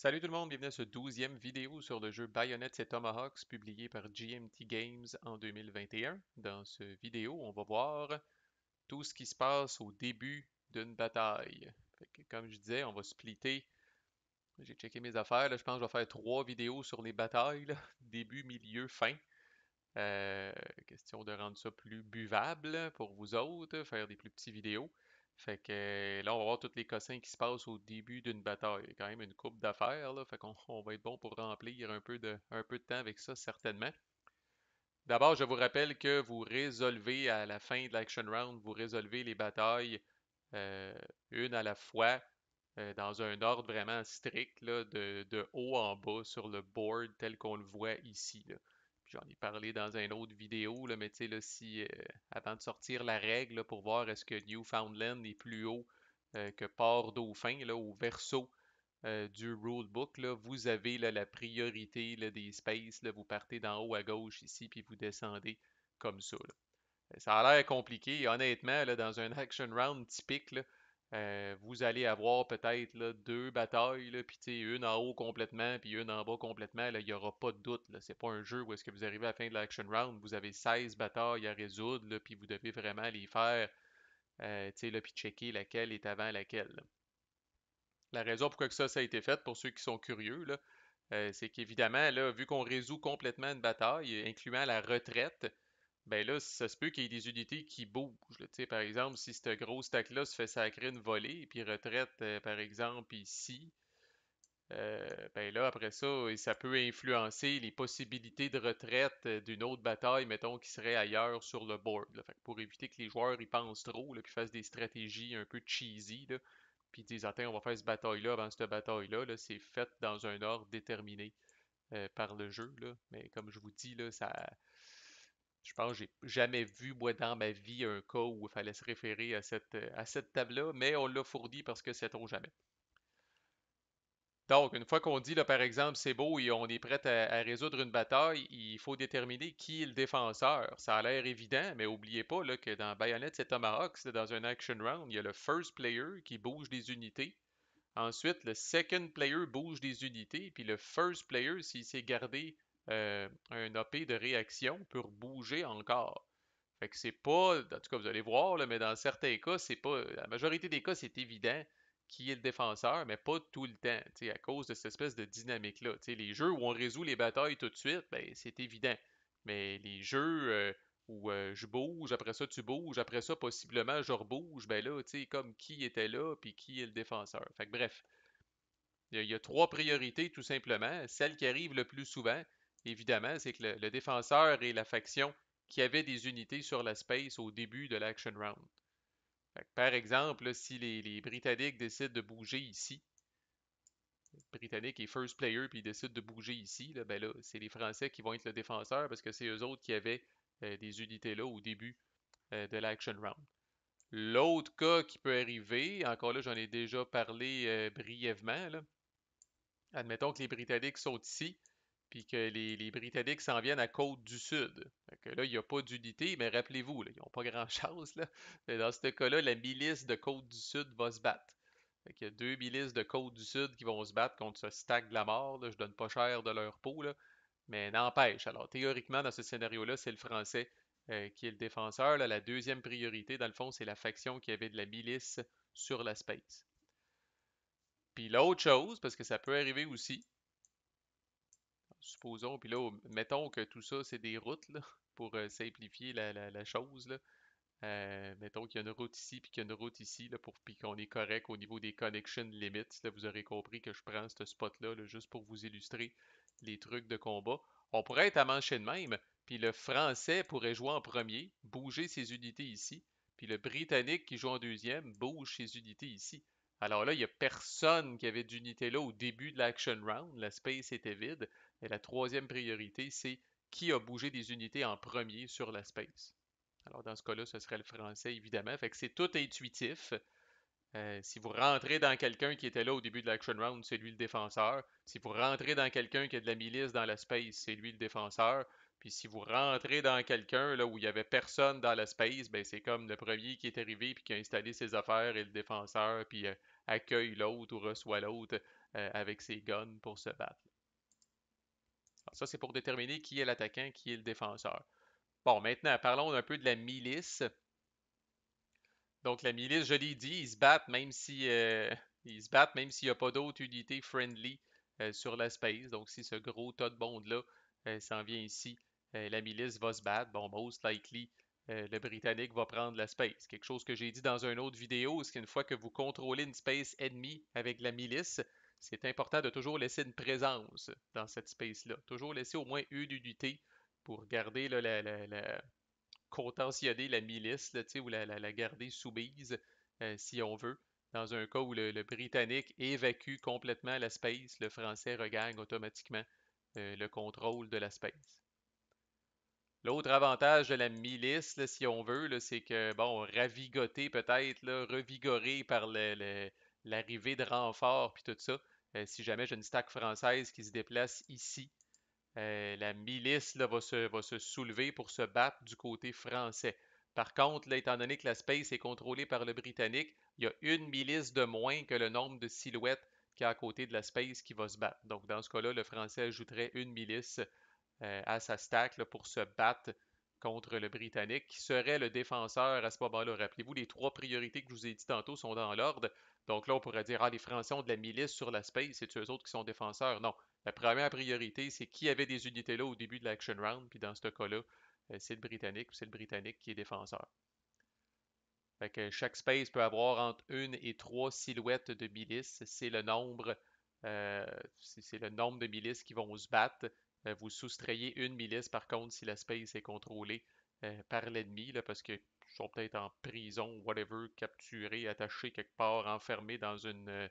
Salut tout le monde, bienvenue à ce 12e vidéo sur le jeu Bayonetta et Tomahawks publié par GMT Games en 2021. Dans cette vidéo, on va voir tout ce qui se passe au début d'une bataille. Comme je disais, on va splitter. J'ai checké mes affaires, là, je pense que je vais faire 3 vidéos sur les batailles, là, début, milieu, fin. Euh, Question de rendre ça plus buvable pour vous autres, faire des plus petites vidéos. Fait que là, on va voir tous les cossins qui se passent au début d'une bataille. Il y a quand même une coupe d'affaires, là. Fait qu'on on va être bon pour remplir un peu de temps avec ça, certainement. D'abord, je vous rappelle que vous résolvez à la fin de l'action round, vous résolvez les batailles euh, une à la fois, dans un ordre vraiment strict, là, de haut en bas sur le board tel qu'on le voit ici, là. Puis j'en ai parlé dans une autre vidéo, là, mais tu sais, là, si, avant de sortir la règle là, pour voir est-ce que Newfoundland est plus haut que Port-Dauphin, là, au verso du rulebook, là, vous avez là, la priorité là, des spaces. Là, vous partez d'en haut à gauche ici, puis vous descendez comme ça. Là. Ça a l'air compliqué. Honnêtement, là, dans un action round typique, là, vous allez avoir peut-être là, 2 batailles, là, puis une en haut complètement, puis une en bas complètement. Là, il n'y aura pas de doute. Là. C'est pas un jeu où est-ce que vous arrivez à la fin de l'action round, vous avez 16 batailles à résoudre, là, puis vous devez vraiment les faire, là, puis checker laquelle est avant laquelle. Là. La raison pourquoi que ça a été fait, pour ceux qui sont curieux, là, c'est qu'évidemment, là, vu qu'on résout complètement une bataille, incluant la retraite, ben là, ça se peut qu'il y ait des unités qui bougent. Là. Tu sais, par exemple, si ce gros stack-là se fait sacrer une volée, puis retraite, par exemple, ici, ben là, après ça, ça peut influencer les possibilités de retraite d'une autre bataille, mettons, qui serait ailleurs sur le board. Là. Fait que pour éviter que les joueurs y pensent trop, là, puis fassent des stratégies un peu cheesy, là, puis disent, attends, on va faire cette bataille-là avant cette bataille-là, là, c'est fait dans un ordre déterminé par le jeu. Là. Mais comme je vous dis, là, ça, je pense que j'ai jamais vu, moi, dans ma vie, un cas où il fallait se référer à cette table-là, mais on l'a fourni parce que c'est trop jamais. Donc, une fois qu'on dit, là, par exemple, c'est beau et on est prêt à résoudre une bataille, il faut déterminer qui est le défenseur. Ça a l'air évident, mais n'oubliez pas là, que dans Bayonetta et Tomahawk, c'est dans un action round, il y a le first player qui bouge des unités. Ensuite, le second player bouge des unités, puis le first player, s'il s'est gardé un AP de réaction, peut bouger encore. Fait que c'est pas, en tout cas vous allez voir, là, mais dans certains cas, c'est pas, la majorité des cas, c'est évident qui est le défenseur, mais pas tout le temps, tu sais, à cause de cette espèce de dynamique-là. Tu sais, les jeux où on résout les batailles tout de suite, ben, c'est évident. Mais les jeux où je bouge, après ça tu bouges, après ça possiblement je rebouge, ben là, tu sais, comme qui était là, puis qui est le défenseur. Fait que bref, il y a 3 priorités tout simplement. Celle qui arrive le plus souvent, évidemment, c'est que le défenseur est la faction qui avait des unités sur la space au début de l'action round. Fait que, par exemple, là, si les Britanniques décident de bouger ici, Britannique est first player puis ils décident de bouger ici, là, ben là, c'est les Français qui vont être le défenseur parce que c'est eux autres qui avaient des unités là au début de l'action round. L'autre cas qui peut arriver, encore là, j'en ai déjà parlé brièvement, là, admettons que les Britanniques sont ici, puis que les Britanniques s'en viennent à Côte du Sud. Fait que là, il n'y a pas d'unité, mais rappelez-vous, là, ils n'ont pas grand-chose. Là. Mais dans ce cas-là, la milice de Côte du Sud va se battre. Fait qu'il y a 2 milices de Côte du Sud qui vont se battre contre ce stack de la mort. Là. Je donne pas cher de leur peau, là. Mais n'empêche. Alors, théoriquement, dans ce scénario-là, c'est le Français qui est le défenseur. Là. La deuxième priorité, dans le fond, c'est la faction qui avait de la milice sur la space. Puis l'autre chose, parce que ça peut arriver aussi, supposons, puis là, mettons que tout ça, c'est des routes, là, pour simplifier la chose, là. Mettons qu'il y a une route ici, puis qu'il y a une route ici, là, puis qu'on est correct au niveau des connection limits. Là, vous aurez compris que je prends ce spot-là, là, juste pour vous illustrer les trucs de combat. On pourrait être à mancher de même, puis le français pourrait jouer en premier, bouger ses unités ici, puis le britannique qui joue en deuxième bouge ses unités ici. Alors là, il n'y a personne qui avait d'unité là au début de l'action round, la space était vide, et la troisième priorité, c'est qui a bougé des unités en premier sur la space. Alors dans ce cas-là, ce serait le français, évidemment. Fait que c'est tout intuitif. Si vous rentrez dans quelqu'un qui était là au début de l'action round, c'est lui le défenseur. Si vous rentrez dans quelqu'un qui a de la milice dans la space, c'est lui le défenseur. Puis si vous rentrez dans quelqu'un là où il n'y avait personne dans la space, ben c'est comme le premier qui est arrivé puis qui a installé ses affaires et le défenseur puis accueille l'autre ou reçoit l'autre avec ses guns pour se battre. Alors ça, c'est pour déterminer qui est l'attaquant, qui est le défenseur. Bon, maintenant, parlons un peu de la milice. Donc, la milice, je l'ai dit, ils se battent même si ils se battent même s'il n'y a pas d'autres unités friendly sur la space. Donc, si ce gros tas de bondes-là s'en vient ici, la milice va se battre. Bon, most likely, le Britannique va prendre la space. Quelque chose que j'ai dit dans une autre vidéo, c'est qu'une fois que vous contrôlez une space ennemie avec la milice, c'est important de toujours laisser une présence dans cette space-là. Toujours laisser au moins une unité pour garder là, contentionner la milice, là, ou la garder soumise, si on veut. Dans un cas où le Britannique évacue complètement la space, le Français regagne automatiquement le contrôle de la space. L'autre avantage de la milice, là, si on veut, là, c'est que, bon, ravigoté peut-être, là, revigoré par l'arrivée de renforts puis tout ça, si jamais j'ai une stack française qui se déplace ici, la milice là, va se soulever pour se battre du côté français. Par contre, là, étant donné que la space est contrôlée par le Britannique, il y a une milice de moins que le nombre de silhouettes qu'il y a à côté de la space qui va se battre. Donc, dans ce cas-là, le Français ajouterait une milice à sa stack là, pour se battre contre le Britannique, qui serait le défenseur à ce moment-là. Rappelez-vous, les trois priorités que je vous ai dit tantôt sont dans l'ordre. Donc là, on pourrait dire, ah, les Français ont de la milice sur la space, c'est eux autres qui sont défenseurs. Non. La première priorité, c'est qui avait des unités là au début de l'action round, puis dans ce cas-là, c'est le Britannique, c'est le Britannique qui est défenseur. Fait que chaque space peut avoir entre une et trois silhouettes de milices. Euh, c'est le nombre de milices qui vont se battre. Vous soustrayez une milice, par contre, si la space est contrôlée par l'ennemi, là, parce qu'ils sont peut-être en prison, whatever, capturés, attachés quelque part, enfermés dans une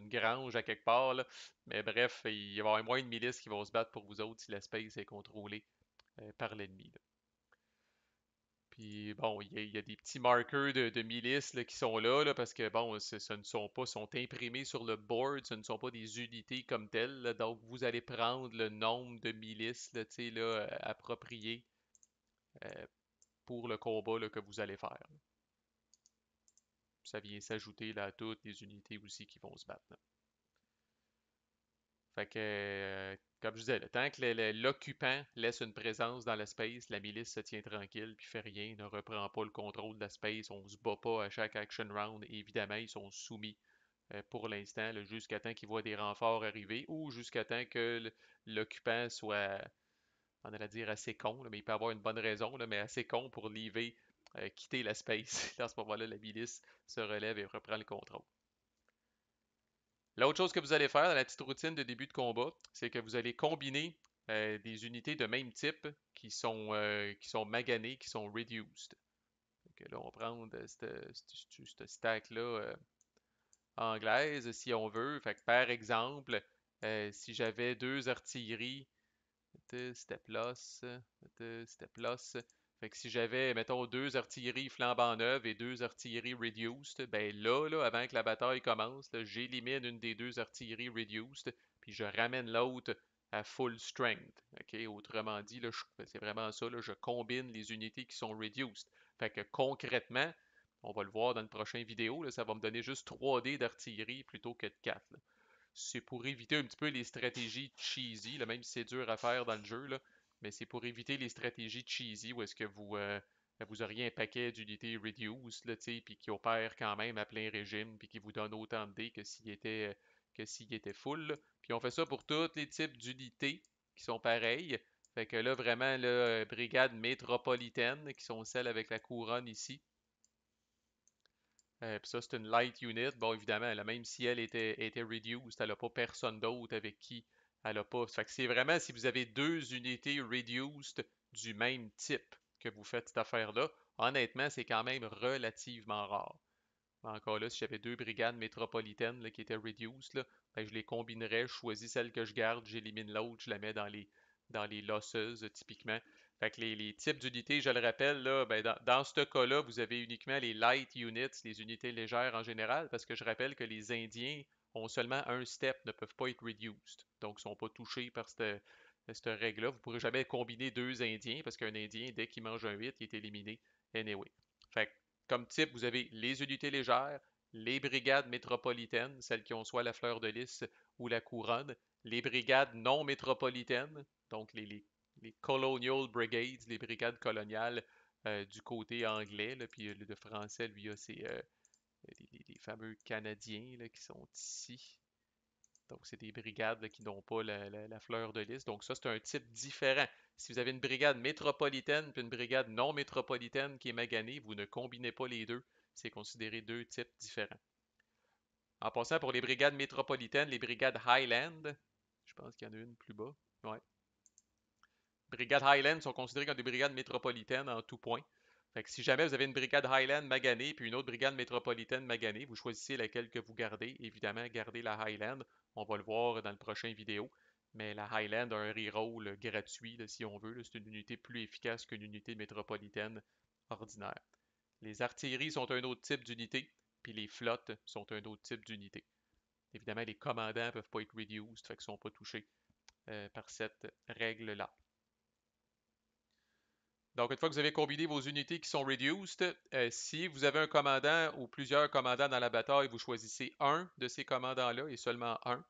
grange à quelque part. Là. Mais bref, il va y avoir moins de milices qui vont se battre pour vous autres si la space est contrôlée par l'ennemi. Puis bon, il y a des petits marqueurs de milices là, qui sont là, parce que bon, ce ne sont pas, sont imprimés sur le board, ce ne sont pas des unités comme telles. Là. Donc vous allez prendre le nombre de milices là, approprié euh, pour le combat là, que vous allez faire. Ça vient s'ajouter là, à toutes les unités aussi qui vont se battre. Là. Fait que, comme je disais, le tant que l'occupant laisse une présence dans l'espace, la milice se tient tranquille puis fait rien, ne reprend pas le contrôle de l'espace, on se bat pas à chaque action round. Et évidemment, ils sont soumis pour l'instant, jusqu'à temps qu'ils voient des renforts arriver ou jusqu'à temps que l'occupant soit, on allait dire assez con, là, mais il peut avoir une bonne raison, là, mais assez con pour quitter l'espace. À ce moment-là, la milice se relève et reprend le contrôle. L'autre chose que vous allez faire dans la petite routine de début de combat, c'est que vous allez combiner des unités de même type qui sont maganées, qui sont reduced. Donc là, on va prendre cette stack-là anglaise, si on veut. Fait que, par exemple, si j'avais deux artilleries c'était plus. C'était plus. Fait que si j'avais, mettons, deux artilleries flambant neuves et deux artilleries reduced, ben là, avant que la bataille commence, là, j'élimine une des deux artilleries reduced, puis je ramène l'autre à full strength. OK? Autrement dit, là, c'est vraiment ça, là, je combine les unités qui sont reduced. Fait que concrètement, on va le voir dans une prochaine vidéo, là, ça va me donner juste 3 dés d'artillerie plutôt que de 4. C'est pour éviter un petit peu les stratégies cheesy, là, même si c'est dur à faire dans le jeu, là, mais c'est pour éviter les stratégies cheesy où est-ce que vous auriez un paquet d'unités reduced, là, puis qui opèrent quand même à plein régime, puis qui vous donnent autant de dés que s'il était full. Là. Puis on fait ça pour tous les types d'unités qui sont pareilles. Fait que là, vraiment, là, brigade métropolitaine, qui sont celles avec la couronne ici. Puis ça, c'est une light unit. Bon, évidemment, là, même si elle était reduced, elle n'a pas personne d'autre avec qui elle n'a pas. Fait que c'est vraiment si vous avez deux unités reduced du même type que vous faites cette affaire-là, honnêtement, c'est quand même relativement rare. Encore là, si j'avais deux brigades métropolitaines là, qui étaient reduced, là, ben, je les combinerais, je choisis celle que je garde, j'élimine l'autre, je la mets dans les losses, typiquement. Fait que les types d'unités, je le rappelle, là, ben, dans ce cas-là, vous avez uniquement les light units, les unités légères en général, parce que je rappelle que les Indiens ont seulement un step, ne peuvent pas être reduced. Donc, ils ne sont pas touchés par cette règle-là. Vous ne pourrez jamais combiner deux Indiens, parce qu'un Indien, dès qu'il mange un 8, il est éliminé anyway. Fait que, comme type, vous avez les unités légères, les brigades métropolitaines, celles qui ont soit la fleur de lys ou la couronne, les brigades non métropolitaines, donc les Colonial Brigades, les brigades coloniales du côté anglais, là, puis le français, lui, a les fameux Canadiens là, qui sont ici. Donc, c'est des brigades là, qui n'ont pas la fleur de lys. Donc, ça, c'est un type différent. Si vous avez une brigade métropolitaine puis une brigade non métropolitaine qui est maganée, vous ne combinez pas les deux. C'est considéré deux types différents. En passant pour les brigades métropolitaines, les brigades Highland, je pense qu'il y en a une plus bas. Ouais. Brigades Highland sont considérées comme des brigades métropolitaines en tout point. Fait que si jamais vous avez une brigade Highland maganée puis une autre brigade métropolitaine maganée, vous choisissez laquelle que vous gardez. Évidemment, gardez la Highland. On va le voir dans le prochain vidéo. Mais la Highland a un reroll gratuit, là, si on veut. C'est une unité plus efficace qu'une unité métropolitaine ordinaire. Les artilleries sont un autre type d'unité, puis les flottes sont un autre type d'unité. Évidemment, les commandants ne peuvent pas être reduced, fait qu'ils ne sont pas touchés par cette règle-là. Donc, une fois que vous avez combiné vos unités qui sont reduced, si vous avez un commandant ou plusieurs commandants dans la bataille, vous choisissez un de ces commandants-là et seulement un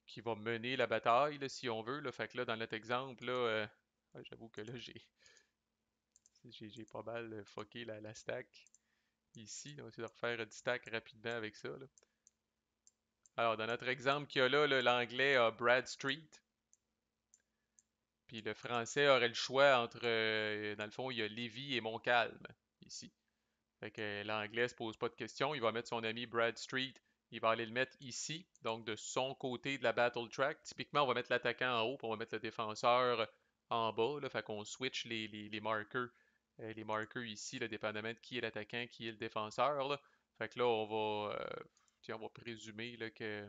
qui va mener la bataille, là, si on veut. Là. Fait que là, dans notre exemple, là, j'avoue que là, j'ai pas mal fucké la stack ici. On va essayer de refaire du stack rapidement avec ça. Là. Alors, dans notre exemple qu'il y a là, l'anglais a Brad Street. Puis le français aurait le choix entre, dans le fond, il y a Lévis et Montcalm, ici. Fait que l'anglais se pose pas de questions. Il va mettre son ami Brad Street. Il va aller le mettre ici, donc de son côté de la battle track. Typiquement, on va mettre l'attaquant en haut, puis on va mettre le défenseur en bas. Là, fait qu'on switch les marqueurs. Les marqueurs ici, là, dépendamment de qui est l'attaquant, qui est le défenseur. Là. Fait que là, on va présumer là, que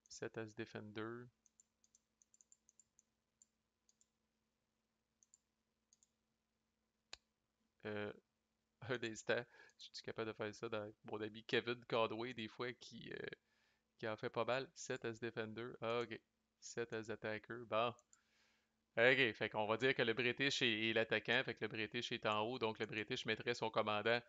set as defender. Un instant, je suis capable de faire ça dans mon ami Kevin Cadway, des fois, qui en fait pas mal. Set as defender. Ah, ok. Set as attacker. Bon. Ok, fait qu'on va dire que le British est l'attaquant, fait que le British est en haut, donc le British mettrait son commandant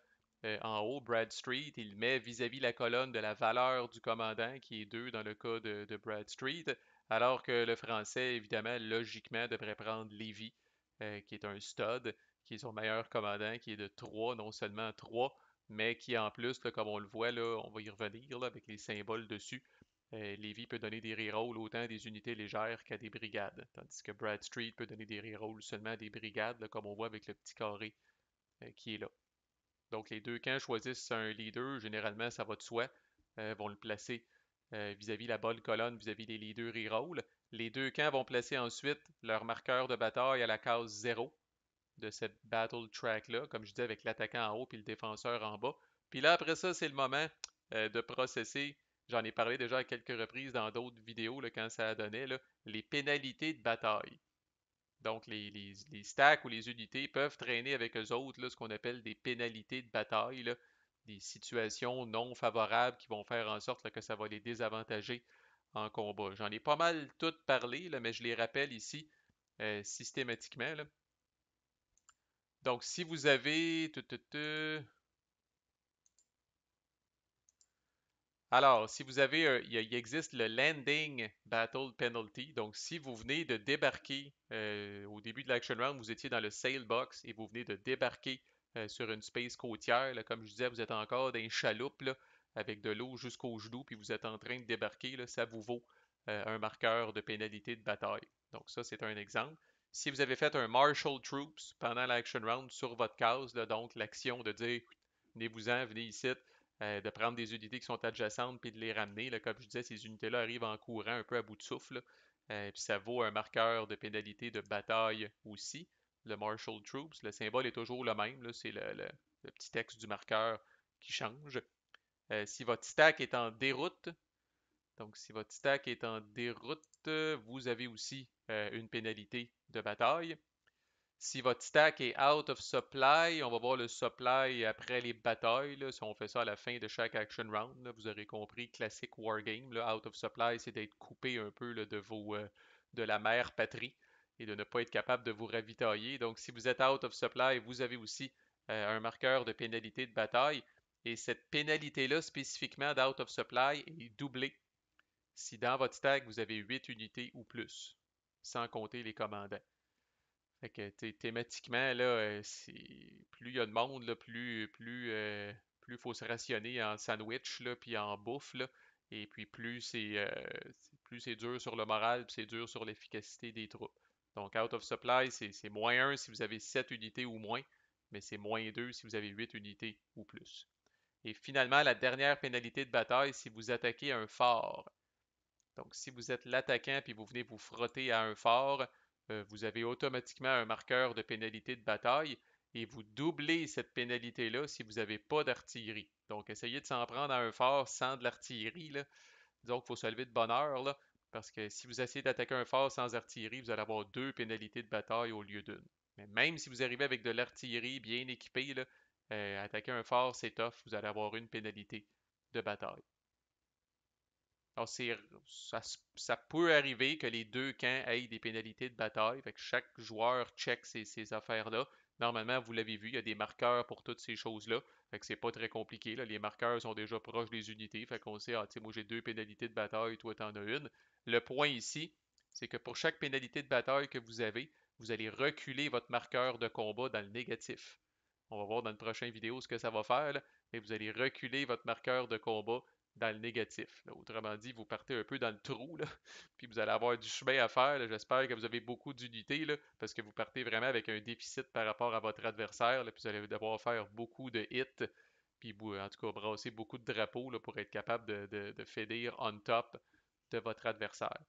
en haut, Brad Street, il met vis-à-vis la colonne de la valeur du commandant, qui est 2 dans le cas de Brad Street, alors que le français, évidemment, logiquement, devrait prendre Lévis, qui est un stud, qui est son meilleur commandant, qui est de 3, non seulement 3, mais qui en plus, là, comme on le voit, là, on va y revenir là, avec les symboles dessus, Lévis peut donner des rerolls autant à des unités légères qu'à des brigades, tandis que Brad Street peut donner des rerolls seulement à des brigades, là, comme on voit avec le petit carré qui est là. Donc les deux camps choisissent un leader, généralement ça va de soi, vont le placer vis-à-vis la bonne colonne, vis-à-vis les leaders rerolls. Les deux camps vont placer ensuite leur marqueur de bataille à la case 0 de cette battle track-là, comme je disais, avec l'attaquant en haut puis le défenseur en bas. Puis là, après ça, c'est le moment de processer. J'en ai parlé déjà à quelques reprises dans d'autres vidéos là, quand ça a donné, là, les pénalités de bataille. Donc, les stacks ou les unités peuvent traîner avec eux autres là, ce qu'on appelle des pénalités de bataille, là, des situations non favorables qui vont faire en sorte là, que ça va les désavantager en combat. J'en ai pas mal toutes parlé, là, mais je les rappelle ici systématiquement. Là. Donc, si vous avez... Alors, si vous avez... il existe le Landing Battle Penalty. Donc, si vous venez de débarquer au début de l'Action Round, vous étiez dans le Sail Box et vous venez de débarquer sur une space côtière. Là, comme je disais, vous êtes encore dans une chaloupe là, avec de l'eau jusqu'aux genoux, puis vous êtes en train de débarquer. Là, ça vous vaut un marqueur de pénalité de bataille. Donc, ça, c'est un exemple. Si vous avez fait un Marshall Troops pendant l'Action Round sur votre case, là, donc l'action de dire venez-vous-en, venez ici, de prendre des unités qui sont adjacentes puis de les ramener. Là, comme je disais, ces unités-là arrivent en courant un peu à bout de souffle. Puis ça vaut un marqueur de pénalité de bataille aussi. Le Marshall Troops, le symbole est toujours le même. C'est le petit texte du marqueur qui change. Si votre stack est en déroute, donc si votre stack est en déroute, vous avez aussi une pénalité de bataille. Si votre stack est out of supply, on va voir le supply après les batailles. Là, si on fait ça à la fin de chaque action round, là, vous aurez compris, classique wargame. Là, out of supply, c'est d'être coupé un peu là, de la mère patrie et de ne pas être capable de vous ravitailler. Donc, si vous êtes out of supply, vous avez aussi un marqueur de pénalité de bataille. Et cette pénalité-là, spécifiquement d'out of supply, est doublée si dans votre stack vous avez 8 unités ou plus, sans compter les commandants. Fait que thématiquement, là, plus il y a de monde, là, plus faut se rationner en sandwich, là, puis en bouffe, là, et puis plus c'est dur sur le moral, puis c'est dur sur l'efficacité des troupes. Donc, out of supply, c'est -1 si vous avez 7 unités ou moins, mais c'est -2 si vous avez 8 unités ou plus. Et finalement, la dernière pénalité de bataille, si vous attaquez un fort. Donc, si vous êtes l'attaquant puis vous venez vous frotter à un fort, vous avez automatiquement un marqueur de pénalité de bataille et vous doublez cette pénalité-là si vous n'avez pas d'artillerie. Donc, essayez de s'en prendre à un fort sans de l'artillerie, là. Disons qu'il faut se lever de bonne heure, là, parce que si vous essayez d'attaquer un fort sans artillerie, vous allez avoir 2 pénalités de bataille au lieu d'une. Mais même si vous arrivez avec de l'artillerie bien équipée, là, attaquer un fort, c'est tough, vous allez avoir une pénalité de bataille. Alors, ça peut arriver que les deux camps aient des pénalités de bataille. Fait que chaque joueur check ces affaires-là. Normalement, vous l'avez vu, il y a des marqueurs pour toutes ces choses-là. Fait que c'est pas très compliqué, là. Les marqueurs sont déjà proches des unités. Fait qu'on sait, ah, tu sais, moi j'ai 2 pénalités de bataille, toi t'en as une. Le point ici, c'est que pour chaque pénalité de bataille que vous avez, vous allez reculer votre marqueur de combat dans le négatif. On va voir dans une prochaine vidéo ce que ça va faire, là, mais vous allez reculer votre marqueur de combat dans le négatif, là. Autrement dit, vous partez un peu dans le trou, là, puis vous allez avoir du chemin à faire, là. J'espère que vous avez beaucoup d'unités, là, parce que vous partez vraiment avec un déficit par rapport à votre adversaire, là, puis vous allez devoir faire beaucoup de hits, puis en tout cas brasser beaucoup de drapeaux là, pour être capable de finir on top de votre adversaire.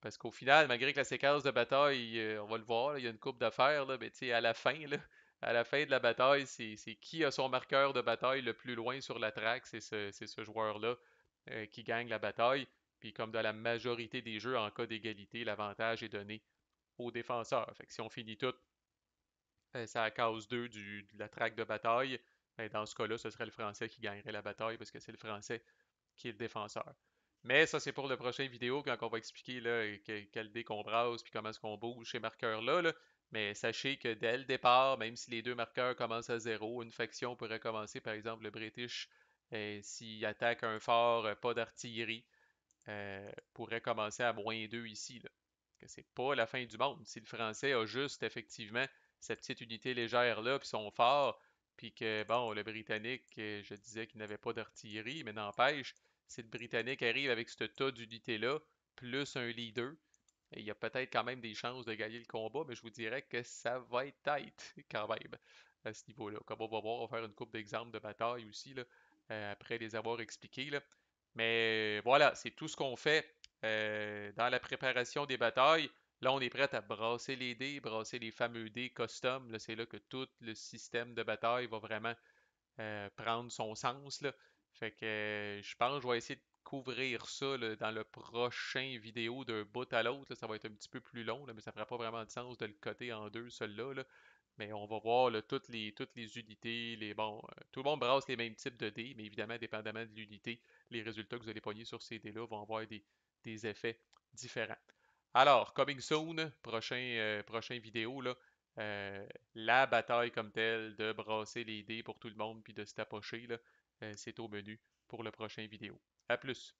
Parce qu'au final, malgré que la séquence de bataille, on va le voir, là, il y a une coupe d'affaires, là, mais tu sais, à la fin, là, à la fin de la bataille, c'est qui a son marqueur de bataille le plus loin sur la track, c'est ce joueur-là qui gagne la bataille. Puis comme dans la majorité des jeux, en cas d'égalité, l'avantage est donné aux défenseurs. Fait que si on finit tout, c'est à la case 2 de la track de bataille, ben, dans ce cas-là, ce serait le Français qui gagnerait la bataille parce que c'est le Français qui est le défenseur. Mais ça, c'est pour la prochaine vidéo quand on va expliquer là, quel dé qu'on brasse puis comment est-ce qu'on bouge ces marqueurs-là. Là. Mais sachez que dès le départ, même si les deux marqueurs commencent à zéro, une faction pourrait commencer, par exemple, le British, s'il attaque un fort, pas d'artillerie, pourrait commencer à -2 ici. Là. Que c'est pas la fin du monde. Si le Français a juste effectivement cette petite unité légère-là, puis son fort, puis que, bon, le Britannique, je disais qu'il n'avait pas d'artillerie, mais n'empêche, si le Britannique arrive avec ce tas d'unités-là, plus un leader, il y a peut-être quand même des chances de gagner le combat, mais je vous dirais que ça va être tight quand même à ce niveau-là. Comme on va voir, on va faire une coupe d'exemples de bataille aussi, là, après les avoir expliqués. Là. Mais voilà, c'est tout ce qu'on fait dans la préparation des batailles. Là, on est prêt à brasser les dés, brasser les fameux dés custom. Là, c'est là que tout le système de bataille va vraiment prendre son sens. Là. Fait que je pense que je vais essayer de couvrir ça là, dans le prochain vidéo d'un bout à l'autre. Ça va être un petit peu plus long, là, mais ça ne fera pas vraiment de sens de le coter en deux, celui-là. Là. Mais on va voir là, toutes les unités, tout le monde brasse les mêmes types de dés, mais évidemment, dépendamment de l'unité, les résultats que vous allez pogner sur ces dés-là vont avoir des effets différents. Alors, coming soon, prochain vidéo, là, la bataille comme telle, de brasser les dés pour tout le monde puis de se tapocher, là, c'est au menu pour le prochain vidéo. À plus!